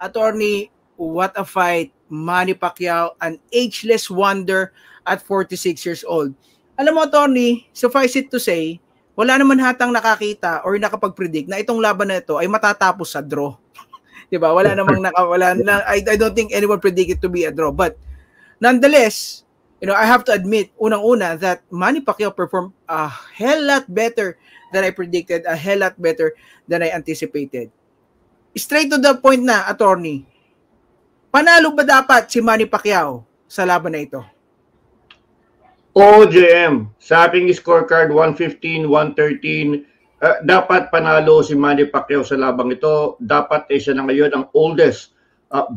Attorney, what a fight. Manny Pacquiao, an ageless wonder at 46 years old. Alam mo, Attorney, suffice it to say, wala naman hatang nakakita or nakapag-predict na itong laban na ito ay matatapos sa draw. Diba? Wala namang I don't think anyone predicted to be a draw. But nonetheless, I have to admit, unang-una, that Manny Pacquiao performed a hell lot better than I predicted, a hell lot better than I anticipated. Straight to the point na, Attorney, panalo ba dapat si Manny Pacquiao sa laban na ito? OJM, sa aking scorecard 115, 113, dapat panalo si Manny Pacquiao sa labang ito. Dapat siya na ngayon ang oldest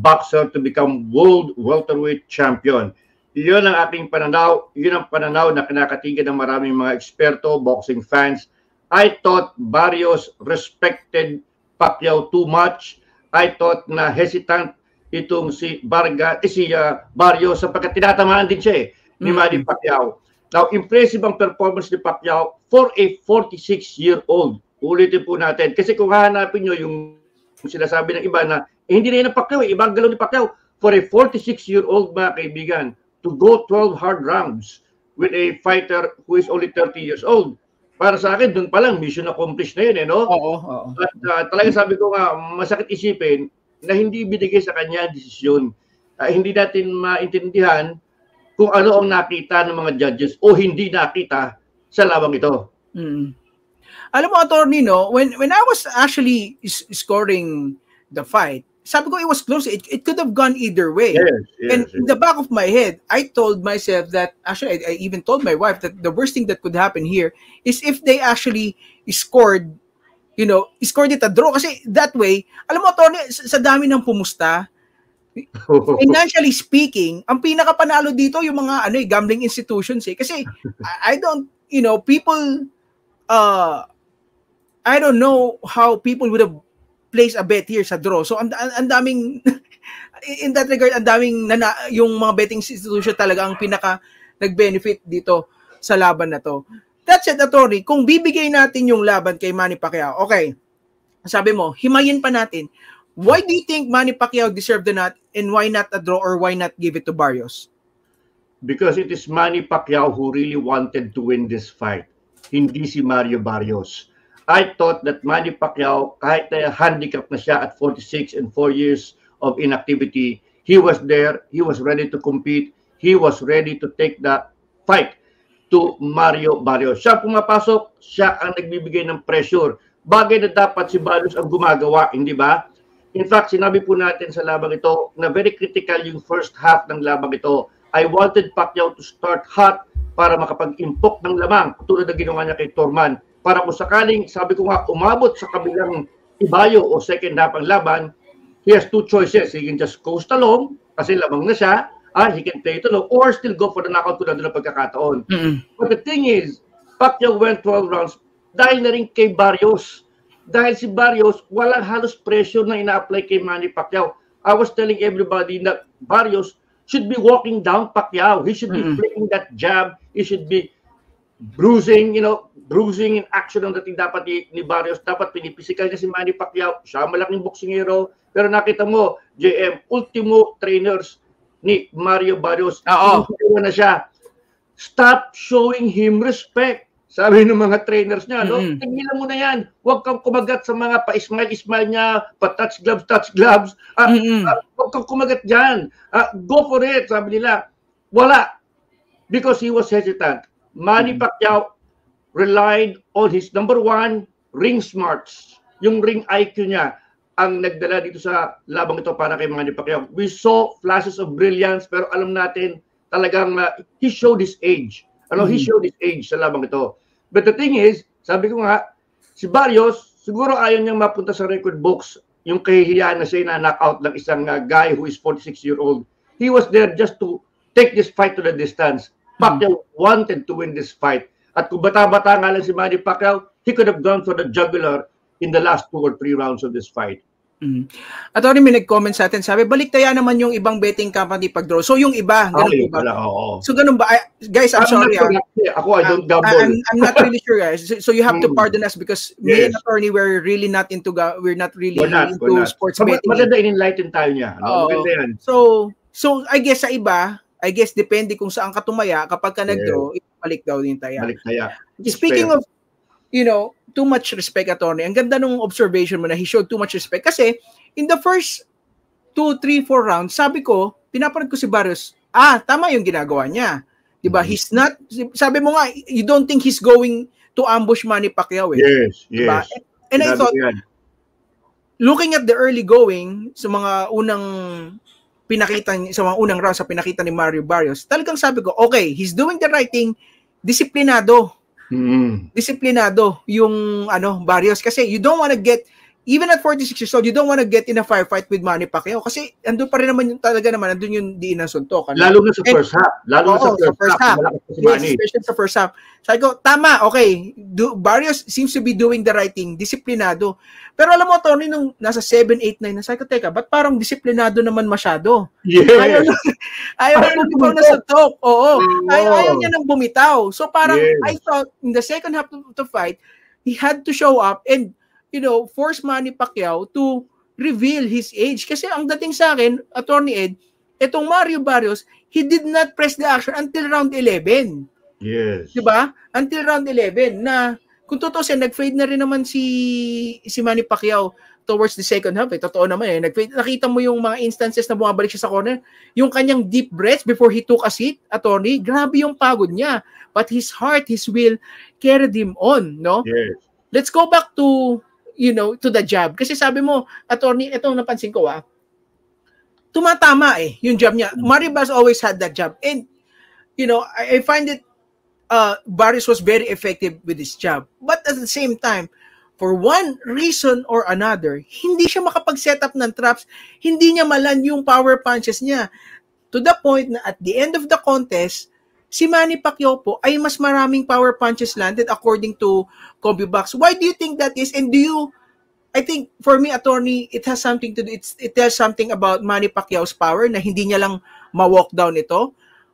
boxer to become world welterweight champion. Yun ang aking pananaw. Yun ang pananaw na kinakatigan ng maraming mga eksperto, boxing fans. I thought Barrios respected Pacquiao too much. I thought na hesitant itong si Barrios sapagkat tinatamaan din siya ni Manny Pacquiao. Now, impressive ang performance ni Pacquiao for a 46-year-old. Ulitin po natin. Kasi kung hahanapin nyo yung sinasabi ng iba na hindi na yun ang Pacquiao, ibang galaw ni Pacquiao. For a 46-year-old, mga kaibigan, to go 12 hard rounds with a fighter who is only 30 years old. Para sa akin, dun pa lang, mission accomplished na yun, no? Oo. At talagang sabi ko nga, masakit isipin na hindi binigay sa kanya desisyon. Hindi natin maintindihan kung ano ang nakita ng mga judges o hindi nakita sa labang ito. Alam mo, Attorney, no, when I was actually scoring the fight, sabi ko it was close. It could have gone either way. Yes. In the back of my head, I told myself that, actually, I even told my wife that the worst thing that could happen here is if they actually scored it a draw. Kasi that way, alam mo, Attorney, sa dami ng pumusta, financially speaking, ang pinakapanalo dito yung mga gambling institutions kasi I don't, people I don't know how people would have placed a bet here sa draw. So ang daming in that regard, ang daming yung mga betting institution talaga ang pinaka nag-benefit dito sa laban na to. That's it, Attorney. Kung bibigay natin yung laban kay Manny Pacquiao, okay, sabi mo, himayin pa natin. Why do you think Manny Pacquiao deserved the nut and why not a draw or why not give it to Barrios? Because it is Manny Pacquiao who really wanted to win this fight. Hindi si Mario Barrios. I thought that Manny Pacquiao, kahit na handicap na siya at 46 and 4 years of inactivity, he was there, he was ready to compete, he was ready to take the fight to Mario Barrios. Siya pumapasok, siya ang nagbibigay ng pressure. Bagay na dapat si Barrios ang gumagawa, hindi ba? In fact, sinabi po natin sa labang ito na very critical yung first half ng labang ito. I wanted Pacquiao to start hot para makapag-impok ng lamang tulad na ginawa niya kay Thurman. Para kung sakaling, sabi ko nga, umabot sa kabilang ibayo o second half ang laban, he has two choices. He can just coast along kasi lamang na siya, he can play it along, or still go for the knockout tulad ng pagkakataon. But the thing is, Pacquiao went 12 rounds dahil na rin kay Barrios. Dahil si Barrios, walang halos pressure na ina-apply kay Manny Pacquiao. I was telling everybody that Barrios should be walking down Pacquiao. He should be playing that jab. He should be bruising, bruising in action ang dating dapat ni Barrios. Dapat pinipisikal niya si Manny Pacquiao. Siya malaking boksingero. Pero nakita mo, JM, ultimo trainers ni Mario Barrios. Na siya. Stop showing him respect. Sabi ng mga trainers niya, tigilan mo na yan. Huwag kang kumagat sa mga pa-smile niya, pa-touch gloves. Huwag kang kumagat dyan. Go for it, sabi nila. Wala. Because he was hesitant. Manny Pacquiao relied on his number one, ring smarts. Yung ring IQ niya ang nagdala dito sa labang ito para kay Manny Pacquiao. We saw flashes of brilliance, pero alam natin talagang he showed his age. He showed his age sa labang ito. But the thing is, sabi ko nga, si Barrios, siguro ayaw niyang mapunta sa record books yung kahihiyaan na siya na-knockout ng isang guy who is 46-year-old. He was there just to take this fight to the distance. Pacquiao wanted to win this fight. At kung bata-bata nga lang si Manny Pacquiao, he could have gone for the jugular in the last 2 or 3 rounds of this fight. Attorney, may nag-comment sa atin, sabi, baliktaya naman yung ibang betting company pag-draw. So yung iba, ganun po ba? So ganun ba? Guys, I'm sorry. Ako, I don't gamble. I'm not really sure, guys. So you have to pardon us because me and Attorney, we're really not into sports betting. Maganda in-enlighten tayo niya. Maganda yan. So I guess sa iba, depende kung saan ka tumaya, kapag ka nag-draw, balik daw din tayo. Speaking of, too much respect, Attorney. Ang ganda nung observation mo na he showed too much respect. Kasi, in the first 2, 3, 4 rounds, sabi ko, pinapanood ko si Barrios, tama yung ginagawa niya. Diba? He's not, sabi mo nga, you don't think he's going to ambush Manny Pacquiao eh. Yes, diba? yes. And I thought, looking at the early going, sa mga unang rounds sa pinakita ni Mario Barrios, talagang sabi ko, okay, he's doing the right thing, disiplinado. Disiplinado yung Barrios kasi you don't want to get, even at 46 years old, you don't want to get in a firefight with Manny Pacquiao kasi andun pa rin naman andun yung diin ng suntok. Lalo na sa first half. Sa first half. Yes, especially sa first half. Sabi ko, tama, okay. Barrios seems to be doing the right thing. Disiplinado. Pero alam mo, Tony, nung nasa 7, 8, 9, sabi ko, teka, ba't parang disiplinado naman masyado? Yes. Ayaw na bumitaw na suntok. Oo. Ayaw niya nang bumitaw. So parang, I thought, in the second half of the fight, he had to show up and force Manny Pacquiao to reveal his age. Kasi ang dating sa akin, Attorney Ed, itong Mario Barrios, he did not press the action until round 11. Yes. Diba? Until round 11 na kung totoo siya, nag-fade na rin naman si Manny Pacquiao towards the second half. Totoo naman eh. Nakita mo yung mga instances na bumabalik siya sa corner. Yung kanyang deep breaths before he took a seat, Attorney, grabe yung pagod niya. But his heart, his will carried him on, no? Yes. Let's go back to to the jab. Kasi sabi mo, Attorney, itong napansin ko tumatama yung jab niya. Mario Barrios always had that jab. And, I find it, Barrios was very effective with his jab. But at the same time, for one reason or another, hindi siya makapag-set up ng traps. Hindi niya malan yung power punches niya. To the point na at the end of the contest, si Manny Pacquiao po ay mas maraming power punches landed according to CompuBox. Why do you think that is? And I think for me, Attorney, it has something to do, it tells something about Manny Pacquiao's power na hindi niya lang ma-walk down ito.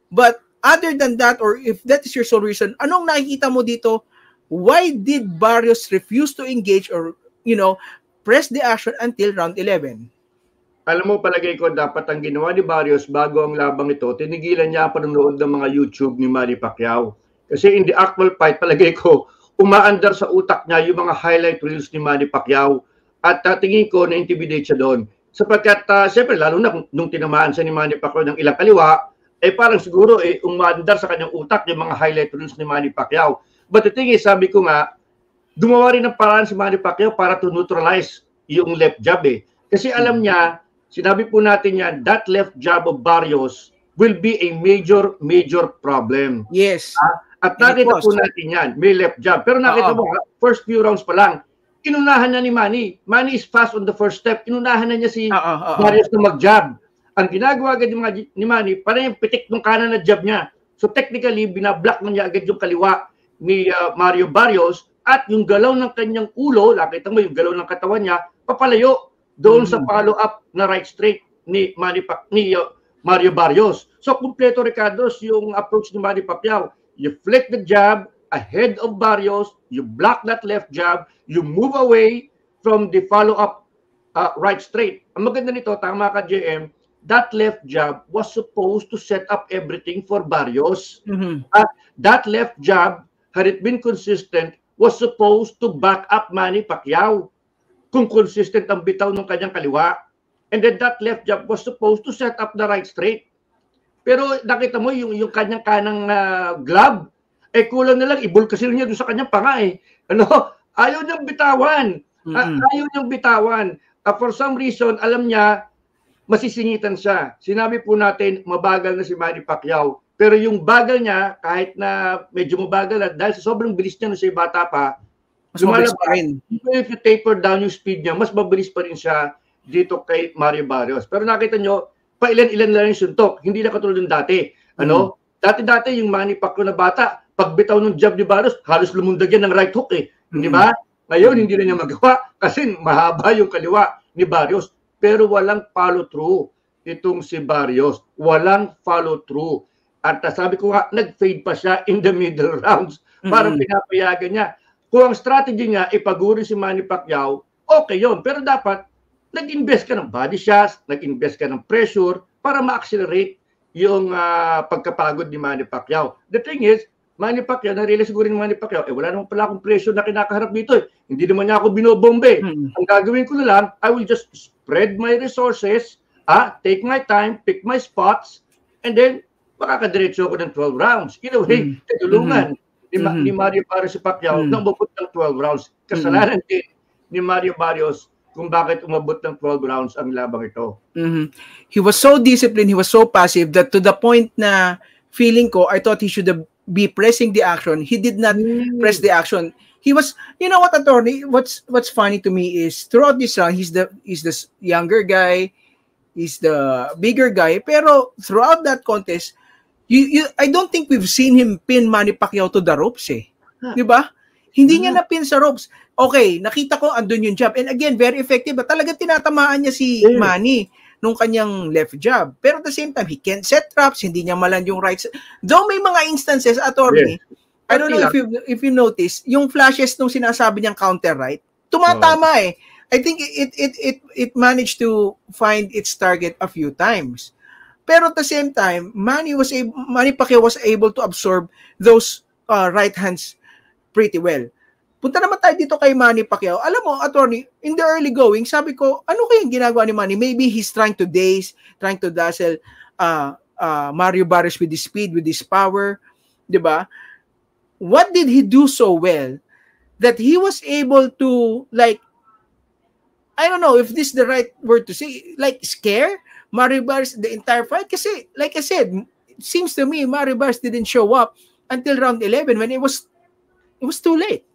But other than that, or if that is your sole reason, anong nakikita mo dito? Why did Barrios refuse to engage or, press the action until round 11? Alam mo, palagay ko, dapat ang ginawa ni Barrios bago ang labang ito, tinigilan niya ang panonood ng mga YouTube ni Manny Pacquiao. Kasi in the actual fight, palagay ko, umaandar sa utak niya yung mga highlight reels ni Manny Pacquiao. At tingin ko, na-intimidate siya doon. Sapagkat, siyempre, lalo na nung tinamaan siya ni Manny Pacquiao ng ilang kaliwa, parang siguro, umaandar sa kanyang utak yung mga highlight reels ni Manny Pacquiao. But the thing is, sabi ko nga, gumawa rin ng paraan si Manny Pacquiao para to neutralize yung left jab Kasi alam niya, sinabi po natin yan, that left jab of Barrios will be a major problem. Yes. At nakita po natin yan, may left jab. Pero nakita mo, first few rounds pa lang, inunahan na ni Manny. Manny is fast on the first step. Inunahan na niya si Barrios na mag-jab. Ang ginagawa agad ni Manny, parang yung pitik ng kanan na jab niya. So technically, binablock na niya agad yung kaliwa ni Mario Barrios at yung galaw ng kanyang ulo, nakita mo yung galaw ng katawan niya, papalayo doon sa follow-up na right straight ni Mario Barrios. So, kumpleto, Ricardo, yung approach ni Manny Pacquiao. You flick the jab ahead of Barrios, you block that left jab, you move away from the follow-up right straight. Ang maganda nito, tama ka, JM, that left jab was supposed to set up everything for Barrios. That left jab, had it been consistent, was supposed to back up Manny Pacquiao. Kung consistent ang bitaw ng kanyang kaliwa. And then that left jab was supposed to set up the right straight. Pero nakita mo yung kanyang kanang glove, kulang na lang, ibulkasil niya doon sa kanyang panga Ayaw niyang bitawan. Ayaw niyang bitawan. For some reason, alam niya, masisingitan siya. Sinabi po natin, mabagal na si Manny Pacquiao. Pero yung bagal niya, kahit na medyo mabagal na, dahil sa sobrang bilis niya nung siya bata pa, mas mabilis pa rin. Even if you taper down yung speed niya, mas mabilis pa rin siya dito kay Mario Barrios. Pero nakita nyo, pailan-ilan lang yung suntok. Hindi na katulad ng dati. Dati-dati yung Manny Pacquiao na bata, pagbitaw ng jab ni Barrios, halos lumundag yan ng right hook Di ba? Ngayon, hindi na niya magawa kasi mahaba yung kaliwa. ni Barrios. Pero walang follow-through itong si Barrios. Walang follow-through. At sabi ko nga, nag-fade pa siya in the middle rounds. Parang pinapayagan niya. Kung ang strategy niya, ipaguri si Manny Pacquiao, okay yun. Pero dapat, nag-invest ka ng body shots, nag-invest ka ng pressure para ma-accelerate yung pagkapagod ni Manny Pacquiao. The thing is, Manny Pacquiao, na-realize siguro ni Manny Pacquiao, wala naman pala akong pressure na kinakaharap dito. Hindi naman niya ako binobombe. Ang gagawin ko na lang, I will just spread my resources, take my time, pick my spots, and then makakadiretso ako ng 12 rounds. In a way, tutulungan ni Mario Barrios si Pacquiao na umabot ng 12 rounds. Kasalanan din ni Mario Barrios kung bakit umabot ng 12 rounds ang labang ito. He was so disciplined, he was so passive that to the point na feeling ko, I thought he should be pressing the action. He did not press the action. He was, you know what, attorney, what's funny to me is throughout this round, he's the younger guy, he's the bigger guy, pero throughout that contest, I don't think we've seen him pin Manny Pacquiao to the ropes eh. Di ba? Hindi niya na-pin sa ropes. Okay, nakita ko andun yung jab. And again, very effective. Talaga tinatamaan niya si Manny nung kanyang left jab. Pero at the same time, he can't set traps. Hindi niya maland yung right. Though may mga instances, attorney, I don't know if you notice, yung flashes nung sinasabi niyang counter right, tumatama eh. I think it managed to find its target a few times. Pero at the same time, Manny Pacquiao was able to absorb those right hands pretty well. Punta naman tayo dito kay Manny Pacquiao. Alam mo, attorney, in the early going, sabi ko, ano kayang ginagawa ni Manny? Maybe he's trying to dazzle Mario Barrios with his speed, with his power, di ba? What did he do so well that he was able to, like, I don't know if this is the right word to say, like, scare Mario Barrios the entire fight? Kasi, like I said, it seems to me Mario Barrios didn't show up until round 11 when it was too late.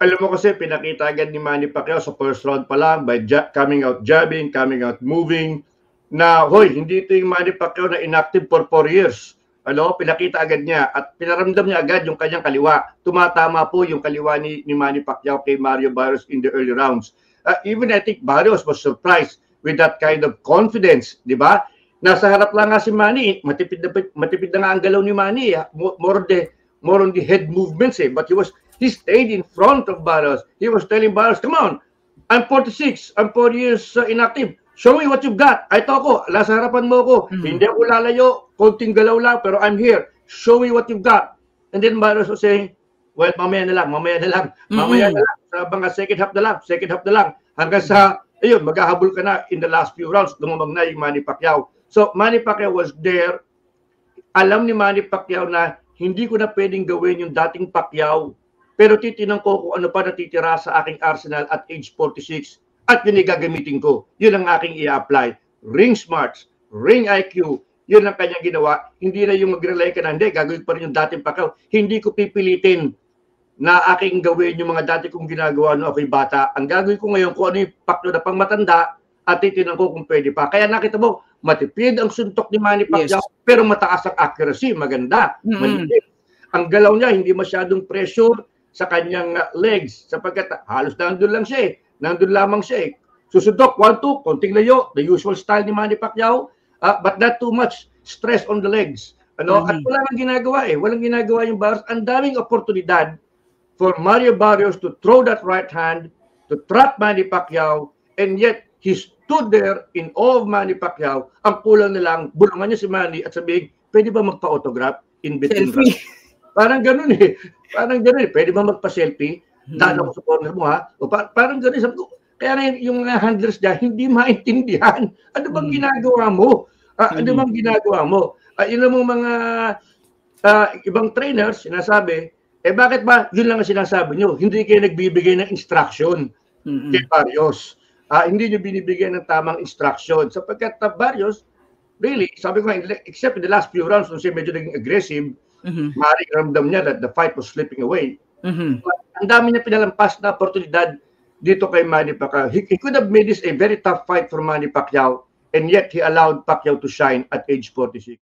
Alam mo kasi, pinakita agad ni Manny Pacquiao sa first round pa lang by coming out jabbing, coming out moving, na, hoy, hindi ito yung Manny Pacquiao na inactive for 4 years. Pinakita agad niya at pinaramdam niya agad yung kanyang kaliwa. Tumatama po yung kaliwa ni Manny Pacquiao kay Mario Barrios in the early rounds. Even I think Barrios was surprised with that kind of confidence, di ba? Nasa harap lang nga si Manny, matipid na nga ang galaw ni Manny, more on the head movements but he stayed in front of Barrios. He was telling Barrios, come on, I'm 46, I'm 4 years inactive. Show me what you've got. Ay, ito ako, nasa harapan mo ako. Hindi ako lalayo, konting galaw lang, pero I'm here. Show me what you've got. And then Barrios was saying, well, mamaya na lang. Sa mga second half na lang. Hanggang sa, ayun, maghahabol ka na in the last few rounds, lumamang na yung Manny Pacquiao. So, Manny Pacquiao was there. Alam ni Manny Pacquiao na hindi ko na pwedeng gawin yung dating Pacquiao, pero titinan ko kung ano pa natitira sa aking arsenal at age 46 at yun ay gagamitin ko. Yun ang aking i-apply. Ring smarts, ring IQ, yun ang kanyang ginawa. Hindi na yung mag-rely ka na, hindi, gagawin pa rin yung dating Pacquiao. Hindi ko pipilitin na aking gawin yung mga dati kong ginagawa no ako'y bata. Ang gagawin ko ngayon kung ano yung Pacquiao na pang matanda at titinan ko kung pwede pa. Kaya nakita mo, matipid ang suntok ni Manny Pacquiao, pero mataas ang accuracy, maganda. Ang galaw niya, hindi masyadong pressure sa kanyang legs, sapagkat halos nandun lang siya nandun lamang siya Susundok, 1-2, konting layo, the usual style ni Manny Pacquiao, but not too much stress on the legs. At wala nang ginagawa walang ginagawa yung Barrios. Ang daming oportunidad for Mario Barrios to throw that right hand, to trap Manny Pacquiao, and yet he stood there in awe of Manny Pacquiao. Ang kulang na lang, bulungan niya si Manny at sabihin, pwede ba magpa-autograph in between? Parang ganun Pwede ba magpa-selfie? Dalo ko sa corner mo O parang ganun. Sabi ko, kaya na yung handlers niya, hindi maintindihan. Ano bang ginagawa mo? Yun ang mga ibang trainers, sinasabi, bakit ba yun lang ang sinasabi nyo? Hindi kayo nagbibigay ng instruction kay Barrios. Hindi nyo binibigay ng tamang instruction. Sapagkat Barrios, really, sabi ko except in the last few rounds, nung siya medyo naging aggressive, maaaring ramdam niya that the fight was slipping away. Ang dami niya pinalampas na oportunidad dito kay Manny Pacquiao. He could have made this a very tough fight for Manny Pacquiao, and yet he allowed Pacquiao to shine at age 46.